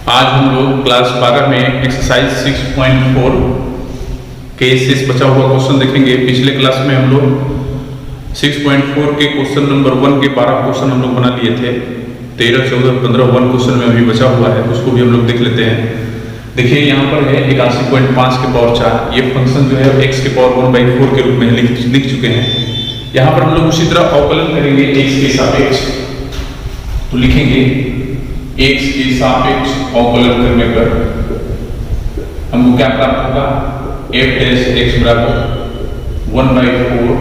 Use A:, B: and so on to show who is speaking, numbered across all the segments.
A: आज हम लोग क्लास 12 में एक्सरसाइज 6.4 के शेष बचा हुआ क्वेश्चन देखेंगे। पिछले क्लास में हम लोग 6.4 के क्वेश्चन नंबर 1 के 12 क्वेश्चन हम लोग बना लिए थे। 13, 14, 15 1 क्वेश्चन में अभी बचा हुआ है, उसको भी हम लोग देख लेते हैं। देखिए यहाँ पर है 81.5 के पावर 4। ये फंक्शन जो है x के पावर 1/4 के रूप में लिख चुके हैं। यहाँ पर हम लोग उसी तरह अवकलन करेंगे x के सापेक्ष। तो लिखेंगे x के सापेक्ष अवकलन करने पर हमको क्या प्राप्त होगा, f डैश x बराबर 1/4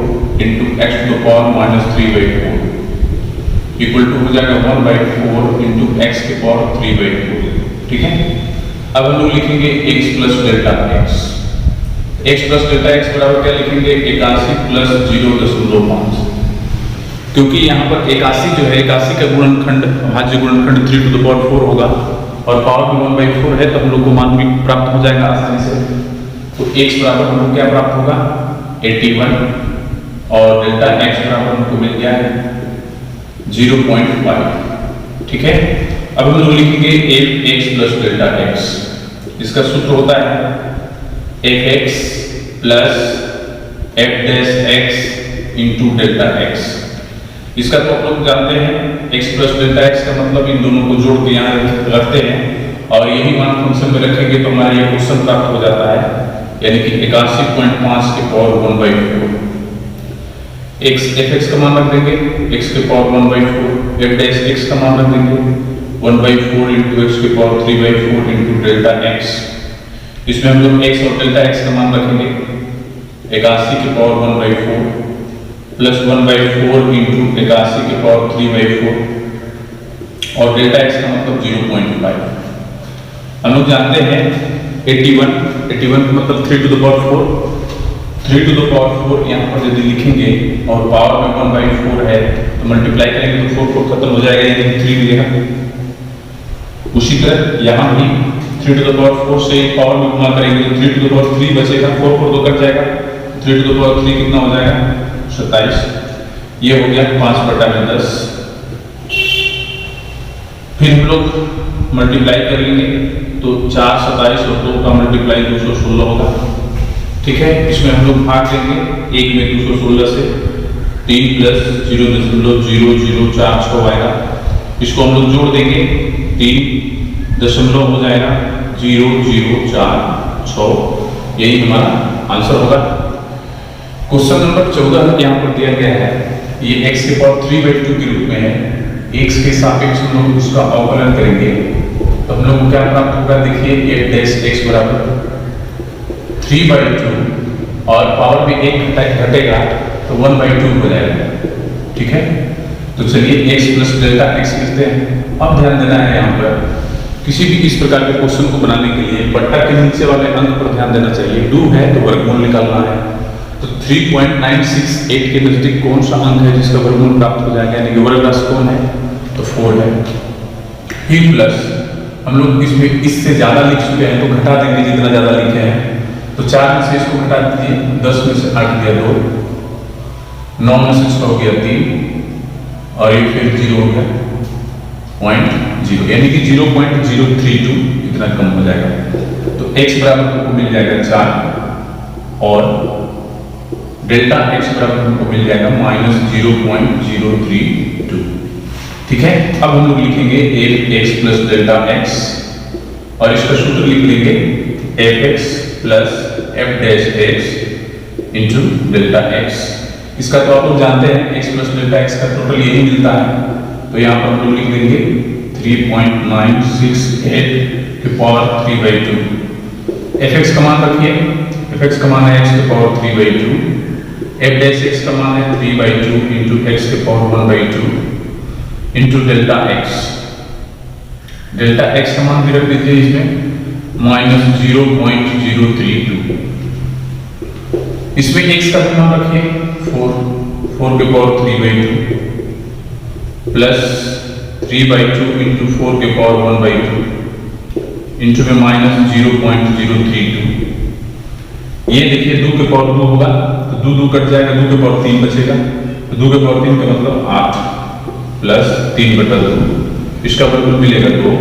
A: into x to the power -3/4 equal to हो जाएगा 1/4 इंटू एक्स के पावर 3/4। ठीक है, अब हम लोग लिखेंगे x plus delta x। x plus delta x बराबर क्या लिखेंगे, 81 प्लस 0.5। क्योंकि यहाँ पर 81 जो है, 81 का गुणनखंड भाज्य गुणनखंड 3 टू द पावर 4 होगा और पावर में 1/4 है, तो हम लोग को मान भी प्राप्त हो जाएगा आसानी से। तो x बराबर हमको क्या प्राप्त होगा, 81 और डेल्टा x बराबर हमको मिल गया है 0.5। ठीक है, अब हम लोग लिखेंगे x प्लस डेल्टा x। इसका सूत्र होता है fx plus f dash x into delta x। इसका तो आप लोग जानते हैं, x प्लस डेल्टा x का मतलब इन दोनों को जोड़ के यहाँ रखते हैं और यही मान फंक्शन में रखेंगे तो हमारा ये क्वेश्चन प्राप्त हो जाता है, यानी कि 81.5 के पावर 1/4। fx का मान रख देंगे x के पावर 1/4, f डैश x का मान रख देंगे 1/4 इंटू एक्स के पावर 3/4 इंटू डेल्टा x। इसमें हम लोग x और डेल्टा x का मान रखेंगे 81 के पावर 1/4 प्लस 1/4 इंटू 81 के पावर 3/4 और डेल्टा x का मतलब 0.5। हम लोग जानते हैं 81 का मतलब 3 to the power 4। 3 to the power 4 यहाँ पर यदि लिखेंगे और पावर में 1/4 है तो मल्टीप्लाई करेंगे तो 4 खत्म हो जाएगा, यानी 3 मिलेगा। उसी तरह यहाँ भी 3 टू द पावर 4 से पावर में गुणा करेंगे तो 3 टू द पावर 3 बचेगा, 4 तो कट जाएगा, 3 टू द पावर 3 कितना हो जाएगा, 27। ये हो गया 5/10। फिर हम लोग मल्टीप्लाई कर लेंगे तो 4, 27 और 2 का मल्टीप्लाई 216 होगा। ठीक है, इसमें हम लोग भाग देंगे 1 में 216 से 3 प्लस 0.0046 आएगा। इसको हम लोग जोड़ देंगे 3 दशमलव हो जाएगा 0046। यही हमारा आंसर होगा। क्वेश्चन नंबर 14 यहाँ पर दिया गया है, ये x के पावर 3/2 के रूप में है। x के सापेक्ष हम लोग उसका अवकलन करेंगे तो हम लोग को क्या प्राप्त होगा, देखिए f डैश x बराबर 3/2 और पावर में 1 घटेगा तो 1/2 हो जाएगा। ठीक है, तो चलिए x प्लस डेल्टा x लिखते हैं। अब ध्यान देना है, यहाँ पर किसी भी इस प्रकार के क्वेश्चन को बनाने के लिए बट्टा के नीचे वाले अंक पर ध्यान देना चाहिए। 2 है तो वर्गमूल निकालना है, तो 3.968 के नजदीक कौन सा अंक है जिसका वर्गमूल प्राप्त हो जाएगा, यानी कि वर्ग राशि कौन है, तो 4 है। फिर प्लस हम लोग इसमें इससे ज्यादा लिख चुके हैं तो घटा देंगे जितना ज्यादा लिखे हैं। तो 4 में से इसको घटा दीजिए, 10 में से 8 गया 2, 9 में से 6 गया 3 और ये फिर 0 हो गया 0.0, यानी कि 0.032 इतना कम हो जाएगा। तो x बराबर हमको मिल जाएगा 4 और डेल्टा x बराबर हमको मिल जाएगा -0.032। ठीक है, अब हम लोग लिखेंगे f(x प्लस डेल्टा x) और इसका सूत्र लिख लेंगे fx plus f dash x into delta x। इसका तो आप लोग जानते हैं x प्लस डेल्टा x का टोटल यही मिलता है, तो यहाँ पर हम लोग लिख देंगे 3.968 के पावर 3/2। fx का मान रखिए, fx का मान है x के पावर 3/2, f डैश x का मान है 3/2 इंटू x के power 1/2 into delta x। Delta x का मान भी रख दीजिए इसमें -0.032। इसमें x का भी मान रखिए 4 के पावर 3/2 प्लस 3/2 इंटू 4 के पावर 1/2 इंटू में -0.032। ये देखिए 2 के पावर 2 होगा तो 2 कट जाएगा, 2 के पावर 3 बचेगा, तो 2 के पावर 3 का मतलब 8 प्लस 3/2, इसका वर्गमूल मिलेगा 2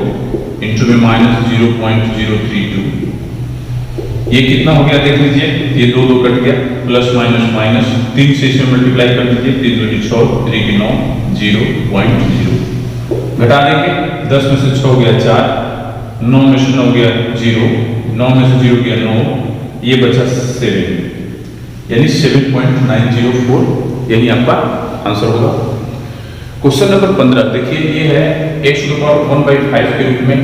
A: इंटू में माइनस 0.032, ये कितना हो गया देख लीजिए, ये दो दो कट गया, प्लस माइनस माइनस 3 से इसमें मल्टीप्लाई कर दीजिए, 3 दूनी 6, 3 की 9, 0.0 घटा देंगे, 10 में से 6 हो गया 4, 9 में से 9 हो गया 0, 9 में से 0 गया 9, ये बचा 7, यानी 7.904, यही आपका आंसर होगा। क्वेश्चन नंबर 15 देखिए, ये है x⁵ के रूप में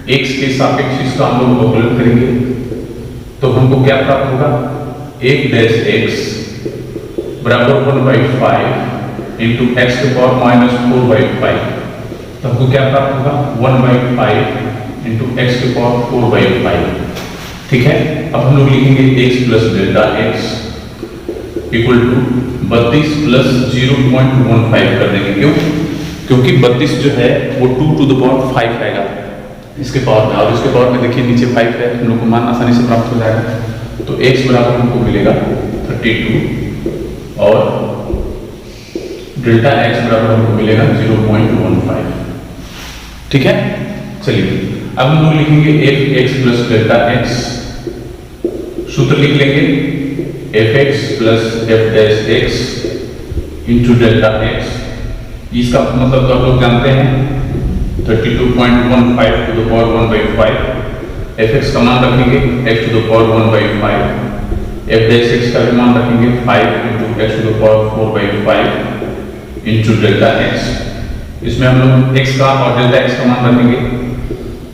A: x के सापेक्ष इसका हम लोग अवकलन करेंगे, तो हमको क्या प्राप्त होगा, 1-x बराबर 1/5 इंटू x⁻⁴/5, तो हमको क्या प्राप्त होगा 1/5 इंटू x⁴/5। ठीक है, अब हम लोग लिखेंगे x plus delta x equal to 32 plus 0.15 कर देंगे। क्यों? क्योंकि 32 जो है वो 2⁵ आएगा इसके पावर में, और इसके पावर में देखिए नीचे 5 है, हम लोग को मान आसानी से प्राप्त हो जाएगा। तो x बराबर हमको मिलेगा 32 और डेल्टा x बराबर हमको मिलेगा 0.15। ठीक है, चलिए अब हम लोग लिखेंगे f(x प्लस डेल्टा x), सूत्र लिख लेंगे f(x plus f'(x) into delta x। इसका मतलब तो आप लोग जानते हैं 32.15 to the power 1/5, f(x) का मान रखेंगे x to the power 1/5, f'(x) का भी मान रखेंगे 5 into x to the power 4/5 into delta x। इसमें हम लोग x का और डेल्टा x का मान रखेंगे,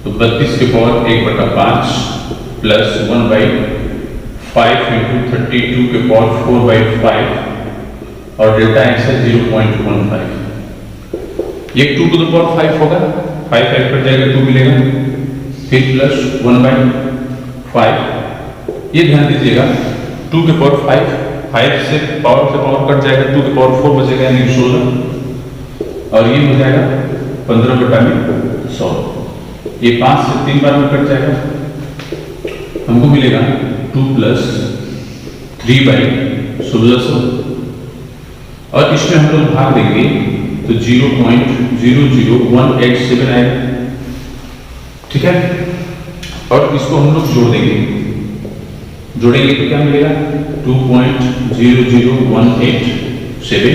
A: तो 32 के पावर 1/5 प्लस 1/5 इंटू 32 के पावर 4/5 और डेल्टा x है 0.15। ये 2⁵ होगा, 5 कट जाएगा 2 मिलेगा, फिर प्लस 1/5। ये ध्यान दीजिएगा 2 के पावर 5 से पावर कट जाएगा, 2 के पावर 4 बचेगा यानी 16, और ये हो जाएगा 15/100। ये 5 से 3 बार में कट जाएगा, हमको मिलेगा 2 प्लस 3/1600, और इसमें हम लोग भाग देंगे तो 0.00187 आएगा। ठीक है, और इसको हम लोग जोड़ेंगे तो क्या मिलेगा 2.00187,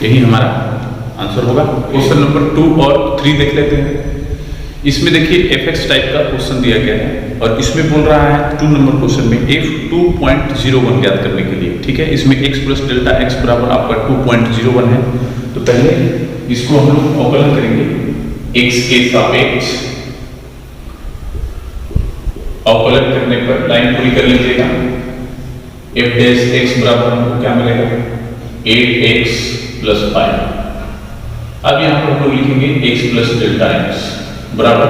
A: यही हमारा आंसर होगा। क्वेश्चन नंबर 2 और 3 देख लेते हैं। इसमें देखिए f(x) टाइप का क्वेश्चन दिया गया है, और इसमें बोल रहा है 2 नंबर क्वेश्चन में f2.01 ज्ञात करने के लिए। ठीक है, इसमें x प्लस डेल्टा x बराबर आपका 2.01 है, तो पहले इसको हम लोग अवकलन करेंगे x के सापेक्ष। अवकलन करने पर लाइन पूरी कर लीजिएगा, f'(x) बराबर हमको क्या मिलेगा 8x प्लस 5। अब यहाँ पर हम लोग लिखेंगे x प्लस डेल्टा x बराबर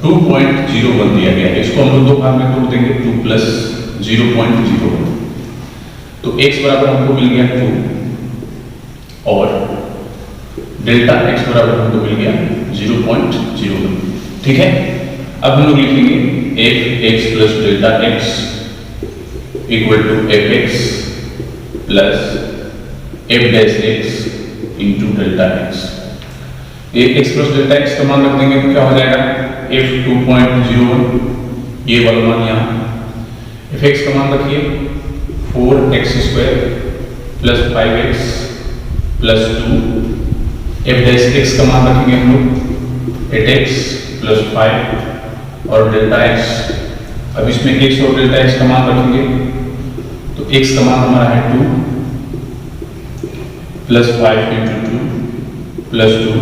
A: 2.01 दिया गया है, इसको हम लोग दो भाग में तोड़ देंगे, 2 प्लस 0.01, तो x बराबर हमको मिल गया 2 और डेल्टा x बराबर हमको मिल गया 0.01। ठीक है, अब हम लोग लिखेंगे f(x plus delta x) equal to f(x) plus f'(x) into delta x। x plus delta x का मान रख देंगे तो क्या हो जाएगा f2.01, ये वाला मान यहाँ। f(x) का मान रखिए 4x² plus 5x plus 2, f'(x) का मान रखेंगे हम लोग 8x प्लस 5 और डेल्टा x। अब इसमें x और डेल्टा x का मान रखेंगे तो x का मान हमारा है 2 प्लस 5 इंटू 2 प्लस 2,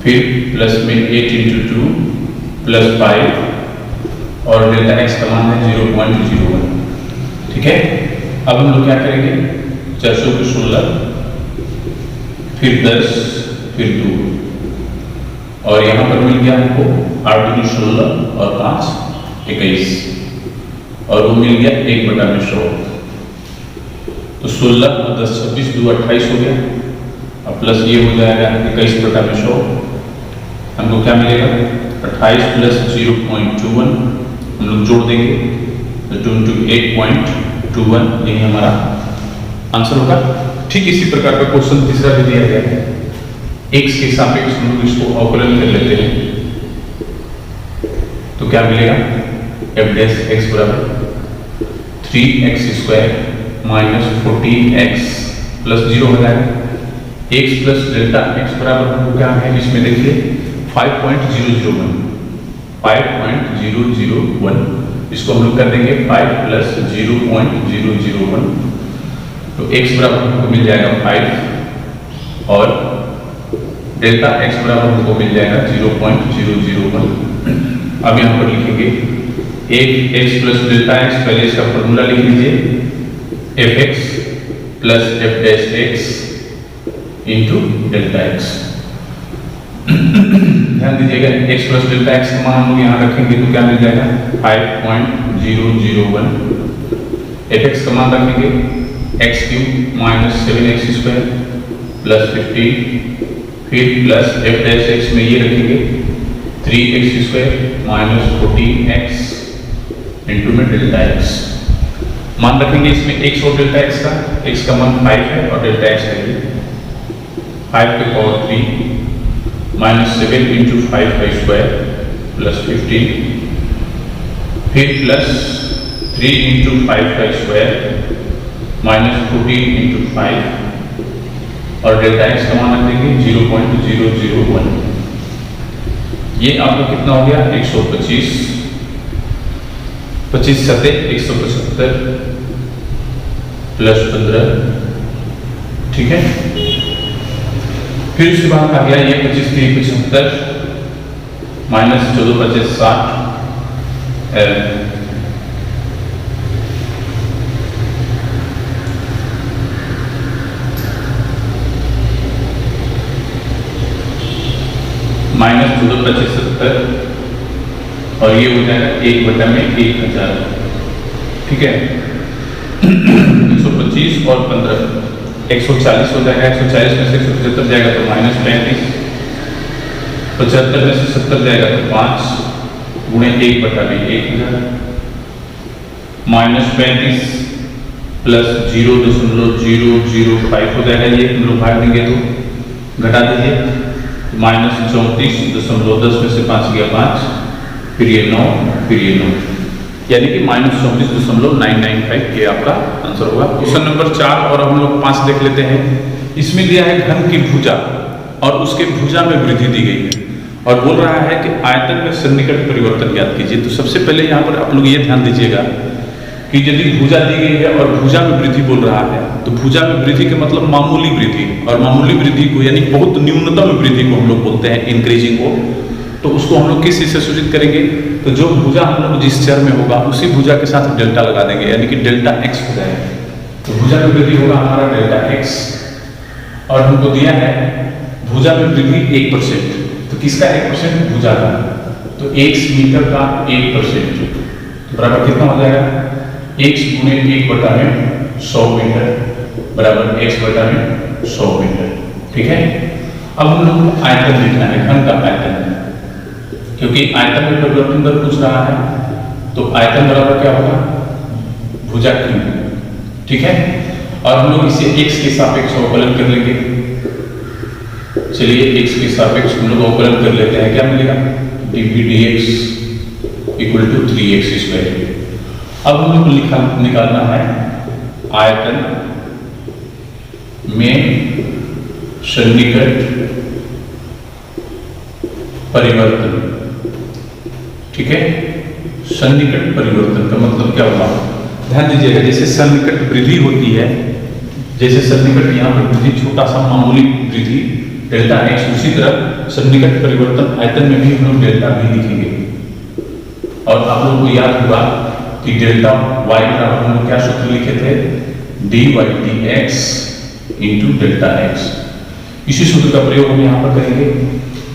A: फिर प्लस में 8 इंटू 2 प्लस 5 और डेल्टा x का मान है 0.01। ठीक है, अब हम लोग क्या करेंगे 400 के 16, फिर 10, फिर 2, और यहाँ पर मिल गया हमको 8 दूनी 16 और 5 21, और वो मिल गया 1/100। तो 16 और 10 26 2 28 हो गया, अब प्लस ये हो जाएगा 21/100। हमको क्या मिलेगा 28 प्लस 0.21 हम लोग जोड़ देंगे तो 28.21, यही हमारा आंसर होगा। ठीक इसी प्रकार का क्वेश्चन तीसरा भी दिया गया है। x के सापेक्ष हम लोग इसको अवकलन कर लेते हैं, तो क्या मिलेगा, f डैश x बराबर 3x square minus 14x plus 0 हो जाएगा। x प्लस डेल्टा x बराबर हमको क्या है, इसमें देखिए 5.001, 5.001, इसको हम लोग कर देंगे 5 प्लस 0.001, तो x बराबर हमको मिल जाएगा 5 और डेल्टा x बराबर हमको मिल जाएगा 0.001। अब यहाँ पर लिखेंगे एक x प्लस डेल्टा x, पहले इसका फॉर्मूला लिख लीजिए, fx plus f dash x into delta x। ध्यान दीजिएगा x प्लस डेल्टा x का मान हम लोग यहाँ रखेंगे तो क्या मिल जाएगा 5.001, fx का मान रखेंगे x cube minus 7x square plus 15, फिर प्लस f डैश x में ये रखेंगे 3x square minus 14x into में डेल्टा x। मान रखेंगे इसमें x और डेल्टा x का, x का मान 5 है और डेल्टा x है 5 के पावर 3 माइनस 7 इंटू 5 का स्क्वायर प्लस 15, फिर प्लस 3 इंटू 5 का स्क्वायर माइनस 14 इंटू 5 और डेल्टा x का मान रख देंगे 0.001। ये आपको कितना हो गया 125, 25 सते 175 प्लस 15, ठीक है। फिर उसके बाद आ गया ये 25 3 75 माइनस 14 25 60 माइनस 14 25 70 और ये हो जाएगा 1/1000, ठीक है। 125 और 15 140 हो जाएगा, 140 में से 175 जाएगा तो माइनस 35, 75 में से 70 जाएगा तो 5 गुणे 1/1000 माइनस 35 प्लस 0.005 हो जाएगा, ये हम लोग भाग देंगे तो घटा दीजिए, माइनस 34.10 में से 5 गया 5, फिर ये 9, फिर ये 9, यानी कि माइनस 34.995 ये आपका आंसर होगा। क्वेश्चन नंबर 4 और हम लोग 5 देख लेते हैं। इसमें दिया है घन की भुजा और उसके भुजा में वृद्धि दी गई है और बोल रहा है कि आयतन में सन्निकट परिवर्तन ज्ञात कीजिए। तो सबसे पहले यहाँ पर आप लोग ये ध्यान दीजिएगा कि यदि भुजा दी गई है और भुजा में वृद्धि बोल रहा है तो भुजा में वृद्धि के मतलब मामूली वृद्धि, और मामूली वृद्धि को यानी बहुत न्यूनतम वृद्धि को हम लोग बोलते हैं इंक्रीजिंग को। तो उसको हम लोग किस चीज से सूचित करेंगे, तो जो भुजा हम लोग जिस चर में होगा उसी भुजा के साथ डेल्टा लगा देंगे, यानी कि डेल्टा x हो जाएगा। तो भुजा में वृद्धि होगा हमारा डेल्टा x और हमको दिया है भुजा में वृद्धि 1%, तो किसका 1%, भुजा का, तो x मीटर का 1% बराबर कितना हो जाएगा, x गुणे 1/100 मीटर बराबर x/100 मीटर, ठीक है। अब हम लोग को आयतन लिखना है, घन का आयतन, क्योंकि आयतन में परिवर्तन दर पूछ रहा है, तो आयतन बराबर क्या होगा, भुजा क्यूब, ठीक है। और हम लोग इसे x के सापेक्ष अवकलन कर लेंगे। चलिए x के सापेक्ष हम लोग अवकलन कर लेते हैं, क्या मिलेगा, dv dx equal to 3x square. अब हम लोग निकालना है आयतन में सन्निकट परिवर्तन, ठीक है। सन्निकट परिवर्तन का मतलब क्या होगा, ध्यान दीजिएगा, जैसे सन्निकट वृद्धि होती है, जैसे सन्निकट यहाँ पर वृद्धि छोटा सा मामूली वृद्धि डेल्टा x, उसी तरह सन्निकट परिवर्तन आयतन में भी हम लोग डेल्टा भी लिखेंगे। और आप लोगों को याद होगा कि डेल्टा y बराबर हम लोग क्या सूत्र लिखे थे, dy dx into delta x। इसी सूत्र का प्रयोग हम यहाँ पर करेंगे।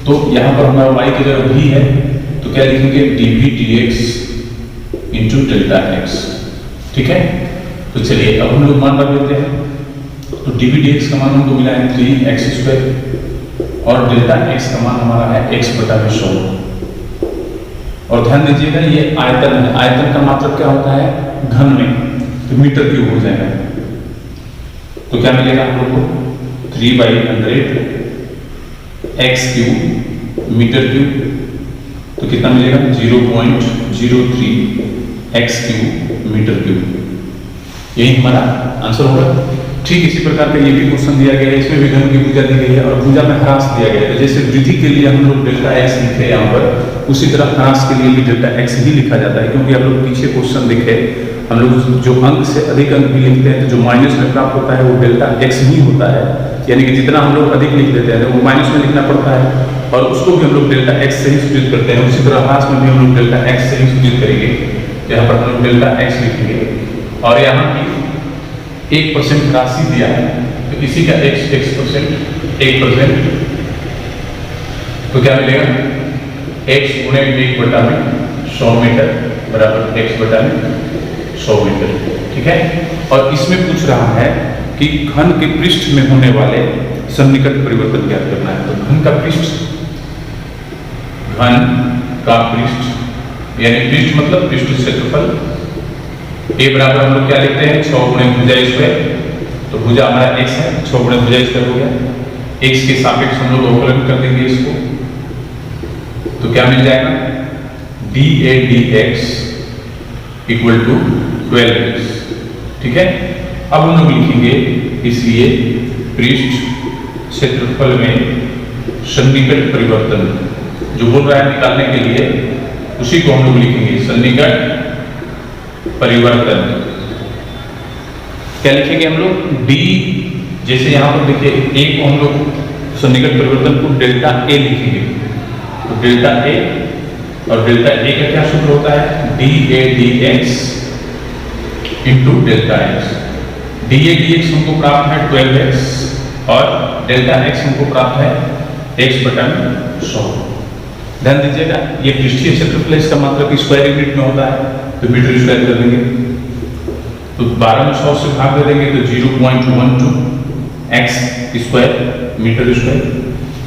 A: तो यहाँ पर हमारा y की जगह v है, तो क्या लिखेंगे, dv dx into delta x, ठीक है। तो चलिए अब हम लोग मान रख देते हैं, तो dv dx का मान हमको मिला है 3x स्क्वायर और डेल्टा x का मान हमारा है x/100। और ध्यान दीजिएगा ये आयतन है, आयतन का मतलब क्या होता है, घन में, तो मीटर क्यूब हो जाएगा। तो क्या मिलेगा हम लोग को, 3/100 एक्स क्यूब मीटर क्यूब, तो कितना मिलेगा 0.03 एक्स क्यूब मीटर क्यूब, यही हमारा आंसर होगा। ठीक इसी प्रकार का ये भी क्वेश्चन दिया गया है, इसमें भी घन की भुजा दी गई है और भुजा में ह्रास दिया गया है। तो जैसे वृद्धि के लिए हम लोग डेल्टा एक्स लिखे यहाँ पर, उसी तरह ह्रास के लिए भी डेल्टा एक्स ही लिखा जाता है, क्योंकि आप लोग पीछे क्वेश्चन देखे हम लोग जो अंक से अधिक अंक भी लिखते हैं तो जो माइनस में प्राप्त होता है वो डेल्टा एक्स ही होता है, यानी कि जितना हम लोग अधिक लिख देते हैं तो वो माइनस में लिखना पड़ता है और उसको भी हम लोग डेल्टा एक्स से ही सूचित करते हैं। उसी तरह ह्रास में भी हम लोग डेल्टा एक्स से ही सूचित करेंगे। यहाँ पर हम लोग डेल्टा एक्स लिखेंगे और यहाँ की 1% राशि दिया है, तो इसी का x 1%, तो क्या मिलेगा x गुणे 1/100 मीटर बराबर x बटा 100 मीटर। ठीक है, और इसमें पूछ रहा है कि घन के पृष्ठ में होने वाले सन्निकट परिवर्तन ज्ञात करना है। तो घन का पृष्ठ यानी पृष्ठ मतलब पृष्ठ क्षेत्रफल, ए बराबर हम लोग क्या लिखते हैं 6 गुणे भुजा स्क्वायर, तो भुजा हमारा x है, 6 गुणे भुजा स्क्वायर हो गया। x के सापेक्ष हम लोग अवकलन कर देंगे इसको, तो क्या मिल जाएगा dA dx equal to 12x। ठीक है, अब हम लोग लिखेंगे इसलिए पृष्ठ क्षेत्रफल में सन्निकट परिवर्तन जो बोल रहा है निकालने के लिए, उसी को हम लोग लिखेंगे सन्निकट परिवर्तन। क्या लिखेंगे हम लोग d, जैसे यहां पर देखिए a को हम लोग सन्निकट परिवर्तन को डेल्टा a लिखेंगे, तो डेल्टा a और डेल्टा a का क्या सूत्र होता है dA dx into delta x। dA dx हमको प्राप्त है 12x और डेल्टा x हमको प्राप्त है x बटा 100। ध्यान दीजिएगा ये पृष्ठीय क्षेत्रफल इसका मतलब स्क्वायर यूनिट में होता है, तो मीटर स्क्वायर कर देंगे, तो 12 में 100 से भाग दे देंगे तो 0.12 x स्क्वायर मीटर स्क्वायर,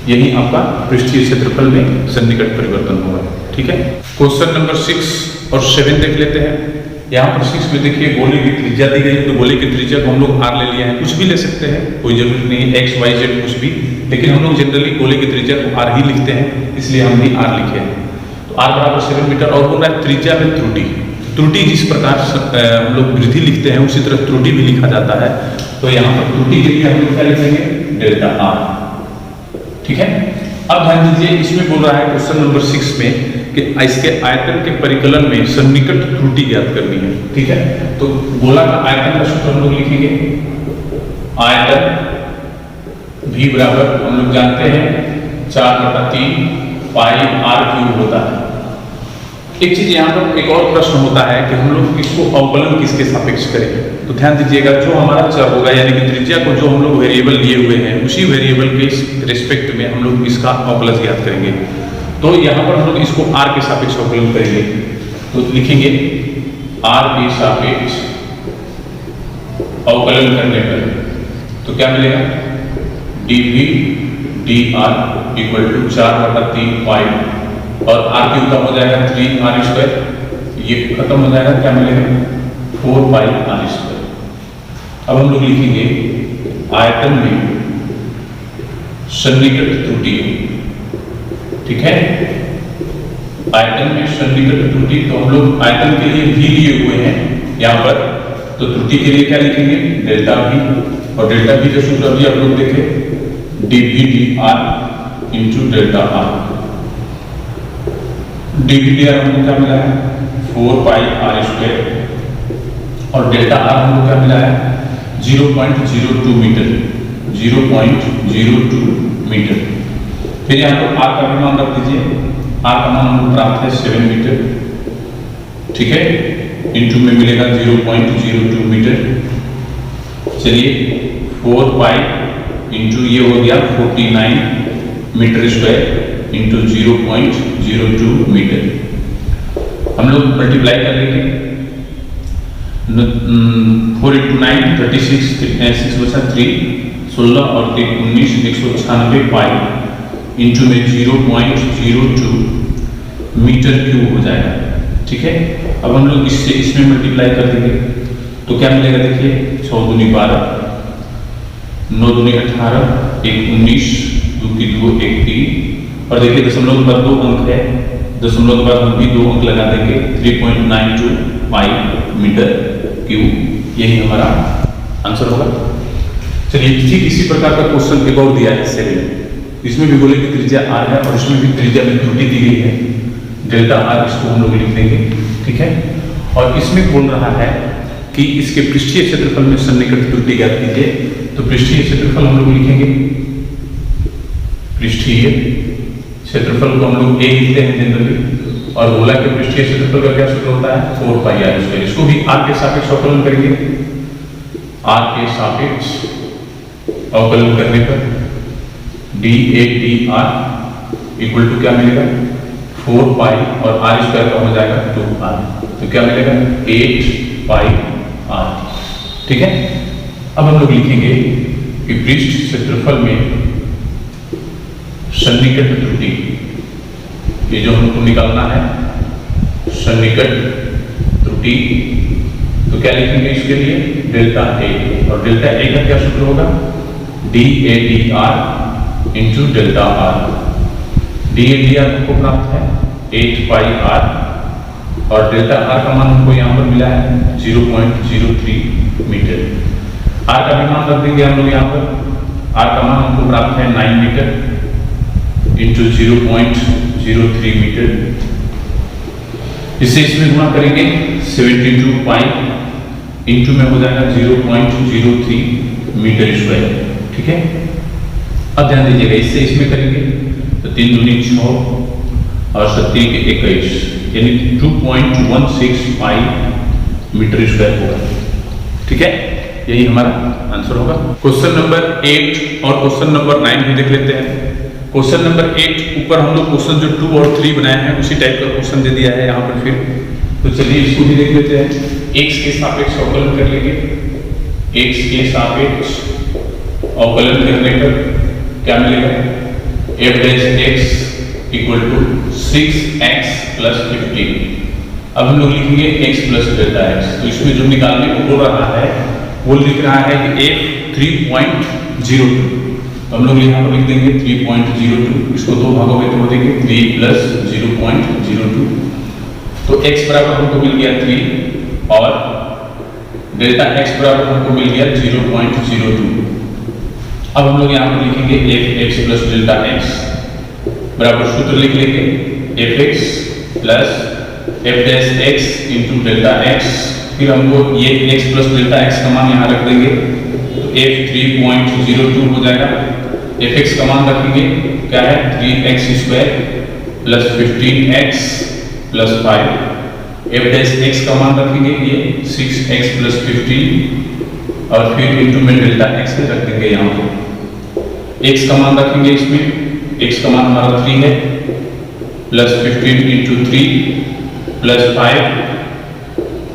A: यही आपका पृष्ठीय क्षेत्रफल में सन्निकट परिवर्तन होगा। ठीक है, क्वेश्चन नंबर 6 और 7 देख लेते हैं। यहाँ पर 6 में देखिए गोले की त्रिज्या दी गई है, तो गोले की त्रिज्या को हम लोग r ले लिए हैं, कुछ भी ले सकते हैं, कोई जरूरत नहीं x y z कुछ भी, लेकिन हम लोग जनरली गोले की त्रिज्या को r ही लिखते हैं, इसलिए हम भी r लिखे हैं। तो r बराबर 7 मीटर और बोल रहा है त्रिज्या में त्रुटि जिस प्रकार हम लोग वृद्धि लिखते हैं उसी तरह त्रुटि भी लिखा जाता है, तो यहाँ पर त्रुटि के लिए हम लोग क्या लिखेंगे डेल्टा r। ठीक है, अब ध्यान दीजिए इसमें बोल रहा है क्वेश्चन नंबर 6 में कि इसके आयतन के परिकलन में सन्निकट त्रुटि ज्ञात करनी है। ठीक है, तो गोला का आयतन का सूत्र हम लोग लिखेंगे, आयतन v बराबर हम लोग जानते हैं 4/3 पाई r क्यूब होता है। एक चीज यहाँ पर एक और प्रश्न होता है कि हम लोग इसको अवकलन किसके सापेक्ष करें, तो ध्यान दीजिएगा जो हमारा चर होगा यानी कि त्रिज्या को जो हम लोग वेरिएबल लिए हुए हैं उसी वेरिएबल के रिस्पेक्ट में हम लोग इसका अवकलन ज्ञात करेंगे। तो यहाँ पर हम लोग इसको r के सापेक्ष अवकलन करेंगे, तो लिखेंगे r के सापेक्ष अवकलन करने पर तो क्या मिलेगा dv dr इक्वल टू 4/3 पाई और r क्यूब का हो जाएगा 3r स्क्वायर, ये खत्म हो जाएगा, क्या मिलेगा 4 पाई r स्क्वायर। अब हम लोग लिखेंगे आयतन में सन्निकट त्रुटि। ठीक है, आयतन में सन्निकट त्रुटि, तो हम लोग आयतन के लिए भी लिए हुए हैं यहाँ पर, तो त्रुटि के लिए क्या लिखेंगे डेल्टा v, और डेल्टा v का सूत्र अभी आप लोग देखें dv dr into delta r। dv dr हमको क्या मिला है 4 पाई r स्क्वायर और डेल्टा r हमको क्या मिला है 0.02 मीटर, 0.02 मीटर। फिर यहाँ पर r का भी मान रख दीजिए, r का मान हमको प्राप्त है 7 मीटर। ठीक है, इंटू में मिलेगा 0.02 मीटर। चलिए 4 पाई इंटू ये हो गया 49 मीटर स्क्वायर इंटू 0.02 मीटर। हम लोग मल्टीप्लाई कर लेंगे, 4 इंटू 9 36, 6/3 16 और 19 196 पाई इंटू में 0.02 मीटर क्यूब हो जाएगा। ठीक है, अब हम लोग इससे इसमें मल्टीप्लाई कर देंगे तो क्या मिलेगा देखिए 6 दूनी 12, 9 दूनी 18, 1 19, 2 के की 2 1 3 और देखिए दशमलव के बाद 2 अंक है, दशमलव के बाद हम भी 2 अंक लगा देंगे 3.92 पाई मीटर क्यूब, यही हमारा आंसर होगा। चलिए ठीक इसी प्रकार का क्वेश्चन एक और दिया है सेकंड, इसमें भी गोले की त्रिज्या r है और इसमें भी त्रिज्या में त्रुटि दी गई है डेल्टा r, इसको हम लोग लिख देंगे, ठीक है। और इसमें बोल रहा है कि इसके पृष्ठीय क्षेत्रफल में सन्निकट त्रुटि ज्ञात कीजिए, तो पृष्ठीय क्षेत्रफल हम लोग लिखेंगे, पृष्ठीय क्षेत्रफल को हम लोग a लिखते हैं जनरली, और गोला के पृष्ठीय क्षेत्रफल का क्या सूत्र होता है 4 पाई r स्क्वायर। इसको भी r के सापेक्ष अवकलन करेंगे, r के सापेक्ष अवकलन करने पर dAdr इक्वल टू क्या मिलेगा 4 पाई और r स्क्वायर का हो जाएगा 2r, तो क्या मिलेगा 8 पाई r, ठीक है। अब हम लोग लिखेंगे कि पृष्ठ क्षेत्रफल में सन्निकट त्रुटि, ये जो हमको निकालना है सन्निकट त्रुटि, तो क्या लिखेंगे इसके लिए डेल्टा a, और डेल्टा a का क्या सूत्र होगा dAdr into delta r। dAdr हमको प्राप्त है 8 पाई r और डेल्टा r का मान हमको यहाँ पर मिला है 0.03 मीटर। r का भी मान रख देंगे हम लोग यहाँ पर, r का मान हमको प्राप्त है 9 मीटर इंटू 0.03 मीटर। इससे इसमें गुणा करेंगे 72 पाई इंटू में हो जाएगा 0.03 मीटर स्क्वायर, ठीक है। अब ध्यान दीजिएगा, इससे इसमें करेंगे तो 3 दूनी 6 और 7 के 21, यानी 2.16 पाई मीटर स्क्वायर होगा, ठीक है। यही हमारा आंसर होगा। क्वेश्चन नंबर 8 और क्वेश्चन नंबर 9 भी देख लेते हैं। क्वेश्चन नंबर 8 ऊपर हम लोग क्वेश्चन जो 2 और 3 बनाए हैं उसी टाइप का क्वेश्चन दे दिया है यहाँ पर फिर, तो चलिए इसको भी देख लेते हैं। x के सापेक्ष अवकलन कर लेंगे, x के सापेक्ष अवकलन करने पर क्या मिलेगा f dash x equal to 6x plus 15। अब हम लोग लिखेंगे x प्लस डेल्टा x, तो इसमें जो निकालने को बोल रहा है वो लिख रहा है कि f 3.02, तो हम लोग यहाँ पर लिख देंगे 3.02, इसको 2 भागों में तोड़ देंगे 3 प्लस 0.02, तो x बराबर हमको मिल गया 3 और डेल्टा x बराबर हमको मिल गया 0.02। अब हम लोग यहाँ पर लिखेंगे f(x) प्लस डेल्टा x बराबर सूत्र लिख लेंगे f(x) plus f dash x into delta x, फिर हमको ये x प्लस डेल्टा x का मान यहाँ रख देंगे, तो f 3.02 हो जाएगा। f(x) का मान रखेंगे क्या है 3x square plus 15x plus 5, f dash x का मान रखेंगे ये 6x प्लस 15 और फिर इंटू में डेल्टा x रख देंगे यहाँ पर। x का मान रखेंगे इसमें, x का मान हमारा 3 है प्लस 15 इंटू 3 प्लस 5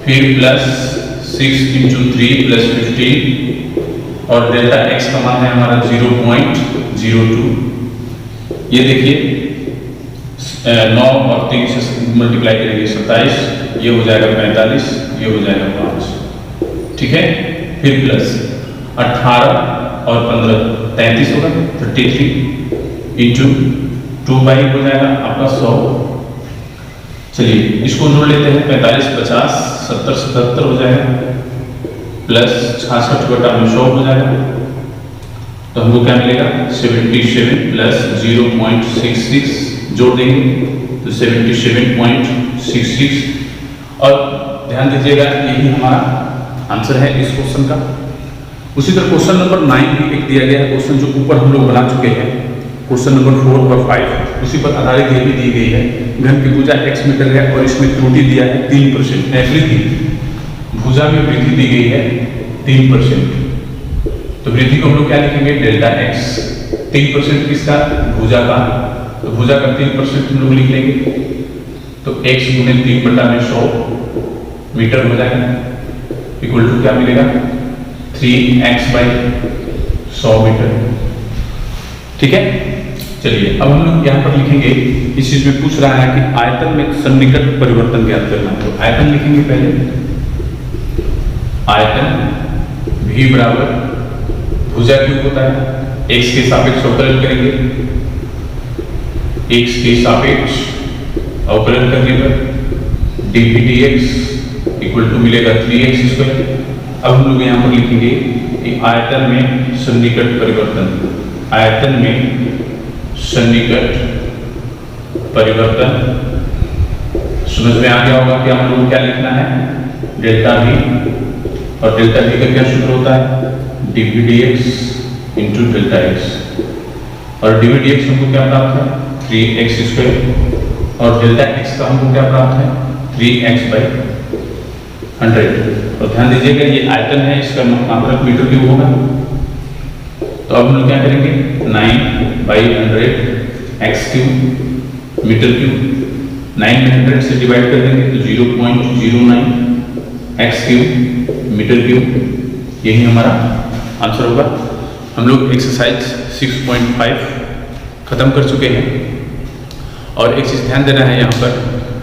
A: फिर प्लस 6 इंटू 3 प्लस 15 और डेल्टा x का मान है हमारा 0.02। ये देखिए 9 और 3 से मल्टीप्लाई करेंगे 27, ये हो जाएगा 45, ये हो जाएगा 5, ठीक है। फिर प्लस 18 और 15 33 होगा 33 इंटू 2 बाई हो जाएगा आपका 100। चलिए इसको जोड़ लेते हैं, 45 50 70 77 हो जाएगा प्लस 66 बटा 100 हो जाएगा, तो हमको क्या मिलेगा 77 प्लस 0.66 जोड़ देंगे तो 77.66। और ध्यान दीजिएगा यही हमारा आंसर है इस क्वेश्चन का। उसी तरह क्वेश्चन नंबर 9 भी एक दिया गया है, क्वेश्चन जो ऊपर हम लोग बना चुके हैं, क्वेश्चन नंबर 4 और 5 उसी पर आधारित ये भी दी गई है। घन की भुजा x मीटर है और इसमें त्रुटि दिया है 3%, वृद्धि भुजा में वृद्धि दी गई है 3%, तो वृद्धि को हम लोग क्या लिखेंगे डेल्टा x। 3% किसका भुजा का, तो भुजा का 3% हम लोग लिख लेंगे, तो x गुणे 3 बटा में 100 मीटर हो जाएगा इक्वल टू क्या मिलेगा 3x बाई 100 मीटर, ठीक है। चलिए अब हम लोग यहाँ पर लिखेंगे, इस चीज में पूछ रहा है कि आयतन में सन्निकट परिवर्तन ज्ञात करना है, तो आयतन लिखेंगे पहले, आयतन v बराबर भुजा क्यूब होता है x के सापेक्ष अवकलन करेंगे, x के सापेक्ष अवकलन करने पर dv dx इक्वल टू मिलेगा 3x स्क्वायर। अब हम लोग यहाँ पर लिखेंगे कि आयतन में सन्निकट परिवर्तन, आयतन में सन्निकट परिवर्तन। समझ में आ गया होगा कि हम लोग क्या लिखना है, डेल्टा v, और डेल्टा v का क्या सूत्र होता है, dv dx into delta x, और dv dx हमको क्या प्राप्त है 3x स्क्वायर, और डेल्टा x का हमको क्या प्राप्त है 3x बाई 100। और ध्यान दीजिएगा ये आयतन है, इसका मात्रक मीटर क्यूब होगा। तो अब हम लोग क्या करेंगे 9 by 100 x cube metre cube, 9 में 100 से डिवाइड कर देंगे तो 0.09 x क्यूब मीटर क्यूब, यही हमारा आंसर होगा। हम लोग एक्सरसाइज 6.5 खत्म कर चुके हैं। और एक चीज़ ध्यान देना है यहाँ पर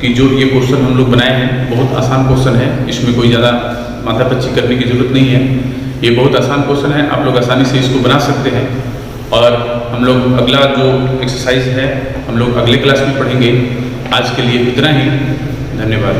A: कि जो ये क्वेश्चन हम लोग बनाए हैं बहुत आसान क्वेश्चन है, इसमें कोई ज़्यादा माथापच्ची करने की जरूरत नहीं है। ये बहुत आसान क्वेश्चन है, आप लोग आसानी से इसको बना सकते हैं। और हम लोग अगला जो एक्सरसाइज है हम लोग अगले क्लास में पढ़ेंगे। आज के लिए इतना ही, धन्यवाद।